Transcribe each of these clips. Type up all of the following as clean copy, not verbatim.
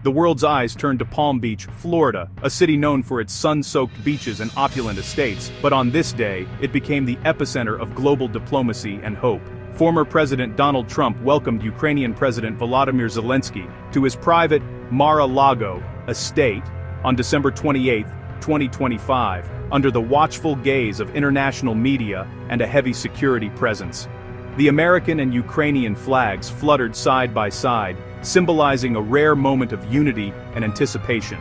The world's eyes turned to Palm Beach, Florida, a city known for its sun-soaked beaches and opulent estates, but on this day, it became the epicenter of global diplomacy and hope. Former President Donald Trump welcomed Ukrainian President Volodymyr Zelenskyy to his private Mar-a-Lago estate on December 28, 2025, under the watchful gaze of international media and a heavy security presence. The American and Ukrainian flags fluttered side by side, symbolizing a rare moment of unity and anticipation.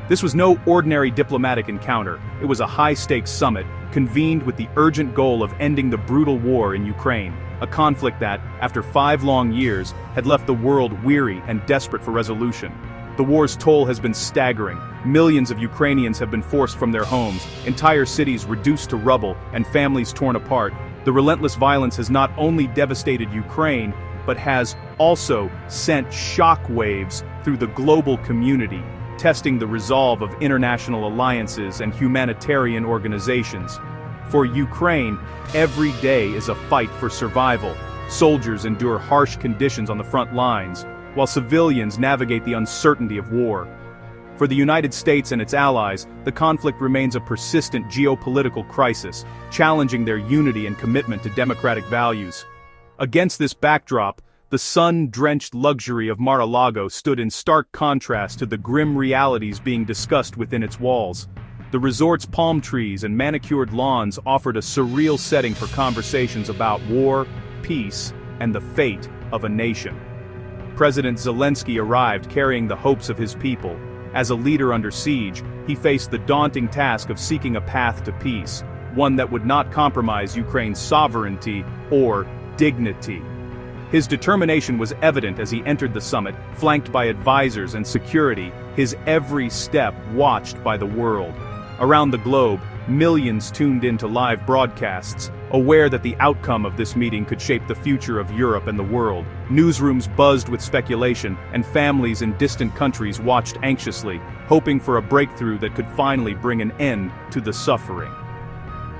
This was no ordinary diplomatic encounter, it was a high-stakes summit, convened with the urgent goal of ending the brutal war in Ukraine, a conflict that, after 5 long years, had left the world weary and desperate for resolution. The war's toll has been staggering. Millions of Ukrainians have been forced from their homes, entire cities reduced to rubble, and families torn apart. The relentless violence has not only devastated Ukraine, but has also sent shockwaves through the global community, testing the resolve of international alliances and humanitarian organizations. For Ukraine, every day is a fight for survival. Soldiers endure harsh conditions on the front lines, while civilians navigate the uncertainty of war. For the United States and its allies, the conflict remains a persistent geopolitical crisis, challenging their unity and commitment to democratic values. Against this backdrop, the sun-drenched luxury of Mar-a-Lago stood in stark contrast to the grim realities being discussed within its walls. The resort's palm trees and manicured lawns offered a surreal setting for conversations about war, peace, and the fate of a nation. President Zelenskyy arrived carrying the hopes of his people. As a leader under siege, he faced the daunting task of seeking a path to peace, one that would not compromise Ukraine's sovereignty or dignity. His determination was evident as he entered the summit, flanked by advisors and security, his every step watched by the world. Around the globe, millions tuned into live broadcasts, aware that the outcome of this meeting could shape the future of Europe and the world. Newsrooms buzzed with speculation, and families in distant countries watched anxiously, hoping for a breakthrough that could finally bring an end to the suffering.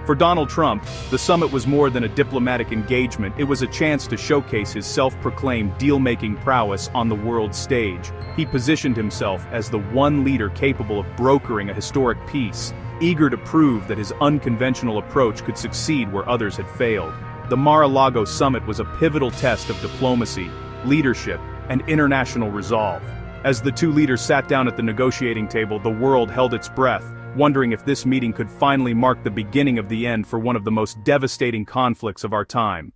For Donald Trump, the summit was more than a diplomatic engagement, it was a chance to showcase his self-proclaimed deal-making prowess on the world stage. He positioned himself as the one leader capable of brokering a historic peace, eager to prove that his unconventional approach could succeed where others had failed. The Mar-a-Lago summit was a pivotal test of diplomacy, leadership, and international resolve. As the two leaders sat down at the negotiating table, the world held its breath, wondering if this meeting could finally mark the beginning of the end for one of the most devastating conflicts of our time.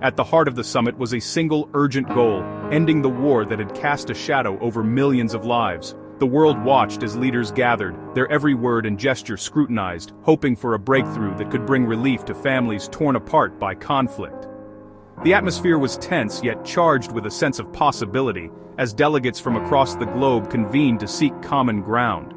At the heart of the summit was a single urgent goal, ending the war that had cast a shadow over millions of lives. The world watched as leaders gathered, their every word and gesture scrutinized, hoping for a breakthrough that could bring relief to families torn apart by conflict. The atmosphere was tense yet charged with a sense of possibility, as delegates from across the globe convened to seek common ground.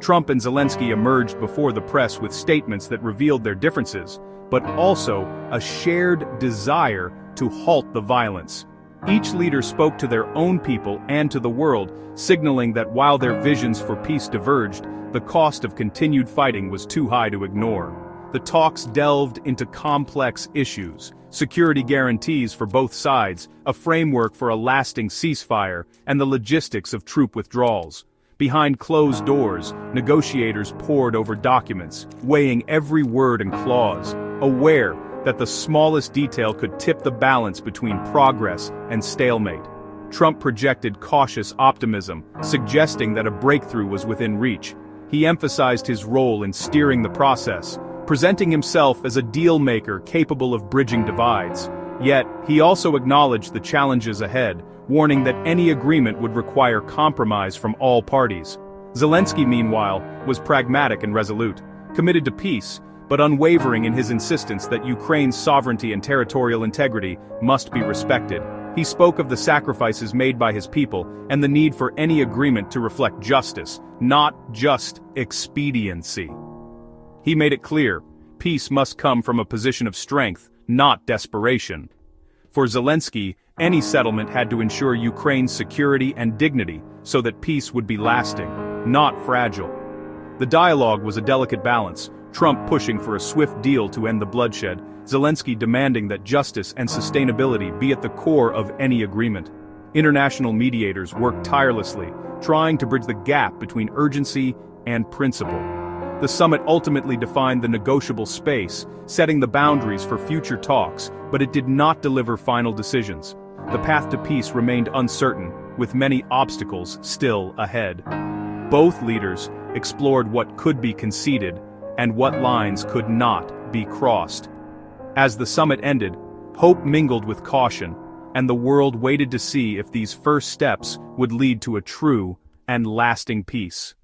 Trump and Zelenskyy emerged before the press with statements that revealed their differences, but also a shared desire to halt the violence. Each leader spoke to their own people and to the world, signaling that while their visions for peace diverged, the cost of continued fighting was too high to ignore. The talks delved into complex issues: security guarantees for both sides, a framework for a lasting ceasefire, and the logistics of troop withdrawals. Behind closed doors, negotiators pored over documents, weighing every word and clause, aware that the smallest detail could tip the balance between progress and stalemate. Trump projected cautious optimism, suggesting that a breakthrough was within reach. He emphasized his role in steering the process, presenting himself as a deal-maker capable of bridging divides. Yet, he also acknowledged the challenges ahead, warning that any agreement would require compromise from all parties. Zelenskyy, meanwhile, was pragmatic and resolute, committed to peace, but unwavering in his insistence that Ukraine's sovereignty and territorial integrity must be respected. He spoke of the sacrifices made by his people and the need for any agreement to reflect justice, not just expediency. He made it clear, peace must come from a position of strength, not desperation. For Zelenskyy, any settlement had to ensure Ukraine's security and dignity so that peace would be lasting, not fragile. The dialogue was a delicate balance, Trump pushing for a swift deal to end the bloodshed, Zelenskyy demanding that justice and sustainability be at the core of any agreement. International mediators worked tirelessly, trying to bridge the gap between urgency and principle. The summit ultimately defined the negotiable space, setting the boundaries for future talks, but it did not deliver final decisions. The path to peace remained uncertain, with many obstacles still ahead. Both leaders explored what could be conceded and what lines could not be crossed. As the summit ended, hope mingled with caution, and the world waited to see if these first steps would lead to a true and lasting peace.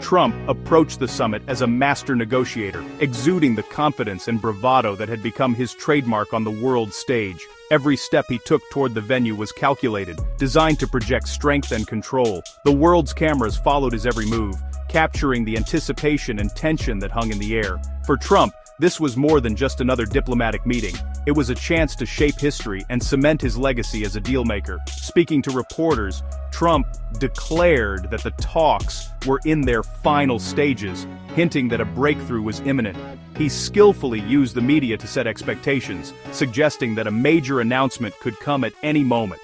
Trump approached the summit as a master negotiator, exuding the confidence and bravado that had become his trademark on the world stage. Every step he took toward the venue was calculated, designed to project strength and control. The world's cameras followed his every move, capturing the anticipation and tension that hung in the air. For Trump, this was more than just another diplomatic meeting. It was a chance to shape history and cement his legacy as a dealmaker. Speaking to reporters, Trump declared that the talks were in their final stages, hinting that a breakthrough was imminent. He skillfully used the media to set expectations, suggesting that a major announcement could come at any moment.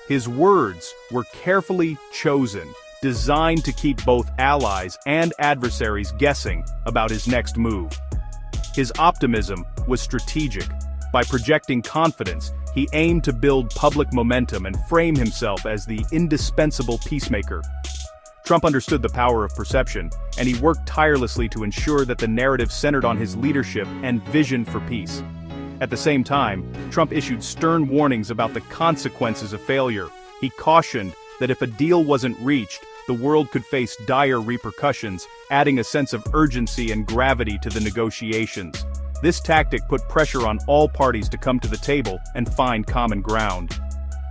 His words were carefully chosen, designed to keep both allies and adversaries guessing about his next move. His optimism was strategic. By projecting confidence, he aimed to build public momentum and frame himself as the indispensable peacemaker. Trump understood the power of perception, and he worked tirelessly to ensure that the narrative centered on his leadership and vision for peace. At the same time, Trump issued stern warnings about the consequences of failure. He cautioned that if a deal wasn't reached, the world could face dire repercussions, adding a sense of urgency and gravity to the negotiations. This tactic put pressure on all parties to come to the table and find common ground.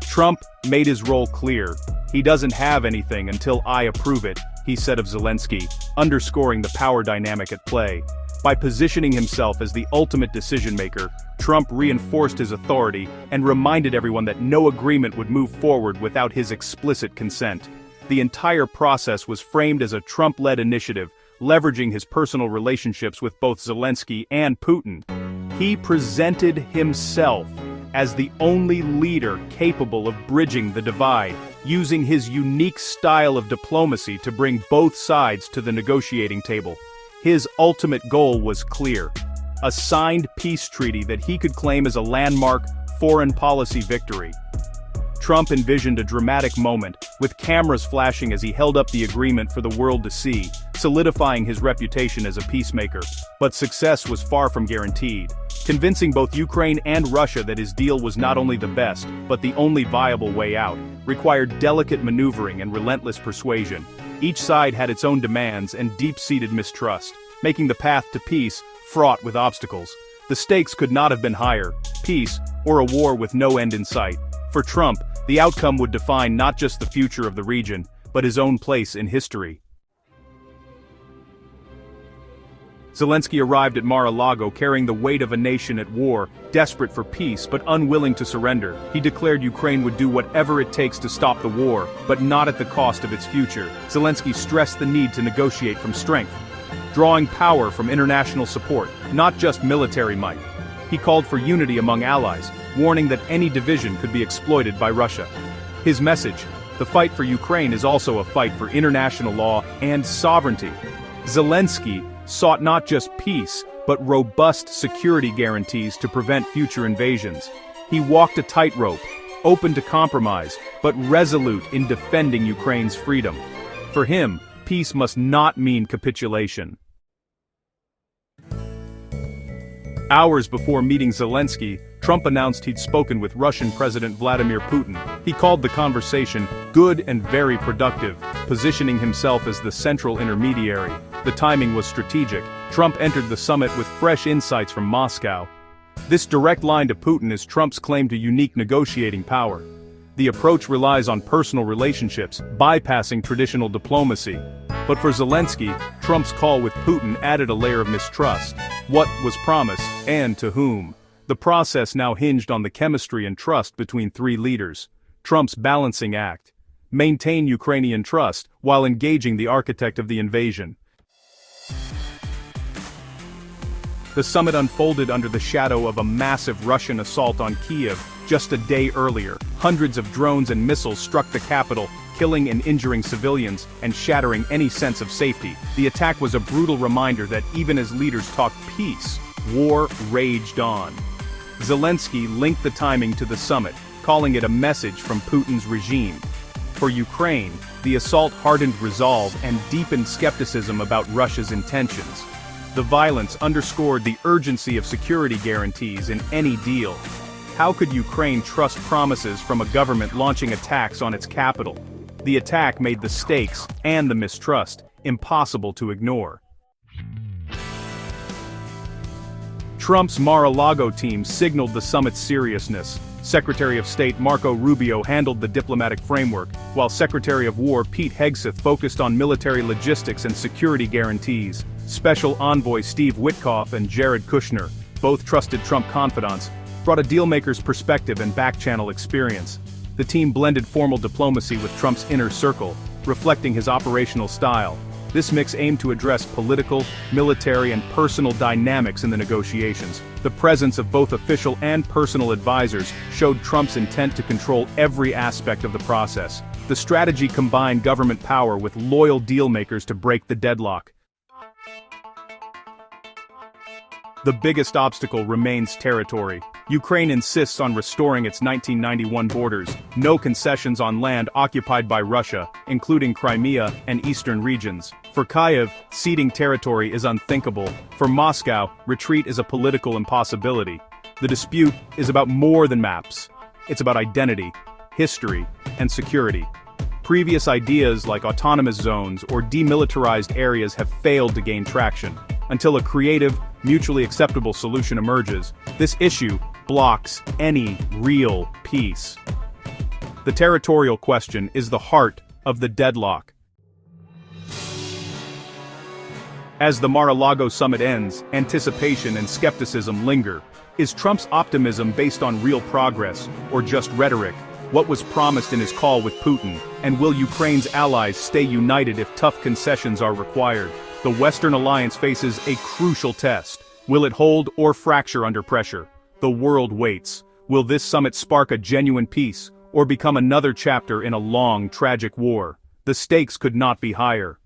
Trump made his role clear. "He doesn't have anything until I approve it," he said of Zelenskyy, underscoring the power dynamic at play. By positioning himself as the ultimate decision-maker, Trump reinforced his authority and reminded everyone that no agreement would move forward without his explicit consent. The entire process was framed as a Trump-led initiative, leveraging his personal relationships with both Zelenskyy and Putin. He presented himself as the only leader capable of bridging the divide, using his unique style of diplomacy to bring both sides to the negotiating table. His ultimate goal was clear: a signed peace treaty that he could claim as a landmark foreign policy victory. Trump envisioned a dramatic moment, with cameras flashing as he held up the agreement for the world to see, solidifying his reputation as a peacemaker. But success was far from guaranteed. Convincing both Ukraine and Russia that his deal was not only the best, but the only viable way out, required delicate maneuvering and relentless persuasion. Each side had its own demands and deep-seated mistrust, making the path to peace fraught with obstacles. The stakes could not have been higher: peace or a war with no end in sight. For Trump, the outcome would define not just the future of the region, but his own place in history. Zelenskyy arrived at Mar-a-Lago carrying the weight of a nation at war, desperate for peace but unwilling to surrender. He declared Ukraine would do whatever it takes to stop the war, but not at the cost of its future. Zelenskyy stressed the need to negotiate from strength, drawing power from international support, not just military might. He called for unity among allies, warning that any division could be exploited by Russia. His message: the fight for Ukraine is also a fight for international law and sovereignty. Zelenskyy sought not just peace, but robust security guarantees to prevent future invasions. He walked a tightrope, open to compromise, but resolute in defending Ukraine's freedom. For him, peace must not mean capitulation. Hours before meeting Zelenskyy, Trump announced he'd spoken with Russian President Vladimir Putin. He called the conversation good and very productive, positioning himself as the central intermediary. The timing was strategic. Trump entered the summit with fresh insights from Moscow. This direct line to Putin is Trump's claim to unique negotiating power. The approach relies on personal relationships, bypassing traditional diplomacy. But for Zelenskyy, Trump's call with Putin added a layer of mistrust. What was promised, and to whom? The process now hinged on the chemistry and trust between three leaders. Trump's balancing act: maintain Ukrainian trust while engaging the architect of the invasion. The summit unfolded under the shadow of a massive Russian assault on Kyiv. Just a day earlier, hundreds of drones and missiles struck the capital, killing and injuring civilians and shattering any sense of safety. The attack was a brutal reminder that even as leaders talked peace, war raged on. Zelenskyy linked the timing to the summit, calling it a message from Putin's regime. For Ukraine, the assault hardened resolve and deepened skepticism about Russia's intentions. The violence underscored the urgency of security guarantees in any deal. How could Ukraine trust promises from a government launching attacks on its capital? The attack made the stakes, and the mistrust, impossible to ignore. Trump's Mar-a-Lago team signaled the summit's seriousness. Secretary of State Marco Rubio handled the diplomatic framework, while Secretary of War Pete Hegseth focused on military logistics and security guarantees. Special Envoy Steve Witkoff and Jared Kushner, both trusted Trump confidants, brought a dealmaker's perspective and back-channel experience. The team blended formal diplomacy with Trump's inner circle, reflecting his operational style. This mix aimed to address political, military, and personal dynamics in the negotiations. The presence of both official and personal advisors showed Trump's intent to control every aspect of the process. The strategy combined government power with loyal dealmakers to break the deadlock. The biggest obstacle remains territory. Ukraine insists on restoring its 1991 borders, no concessions on land occupied by Russia, including Crimea and eastern regions. For Kyiv, ceding territory is unthinkable. For Moscow, retreat is a political impossibility. The dispute is about more than maps. It's about identity, history, and security. Previous ideas like autonomous zones or demilitarized areas have failed to gain traction. Until a creative, mutually acceptable solution emerges, this issue blocks any real peace. The territorial question is the heart of the deadlock. As the Mar-a-Lago summit ends, anticipation and skepticism linger. Is Trump's optimism based on real progress, or just rhetoric? What was promised in his call with Putin, and will Ukraine's allies stay united if tough concessions are required? The Western alliance faces a crucial test. Will it hold or fracture under pressure? The world waits. Will this summit spark a genuine peace, or become another chapter in a long, tragic war? The stakes could not be higher.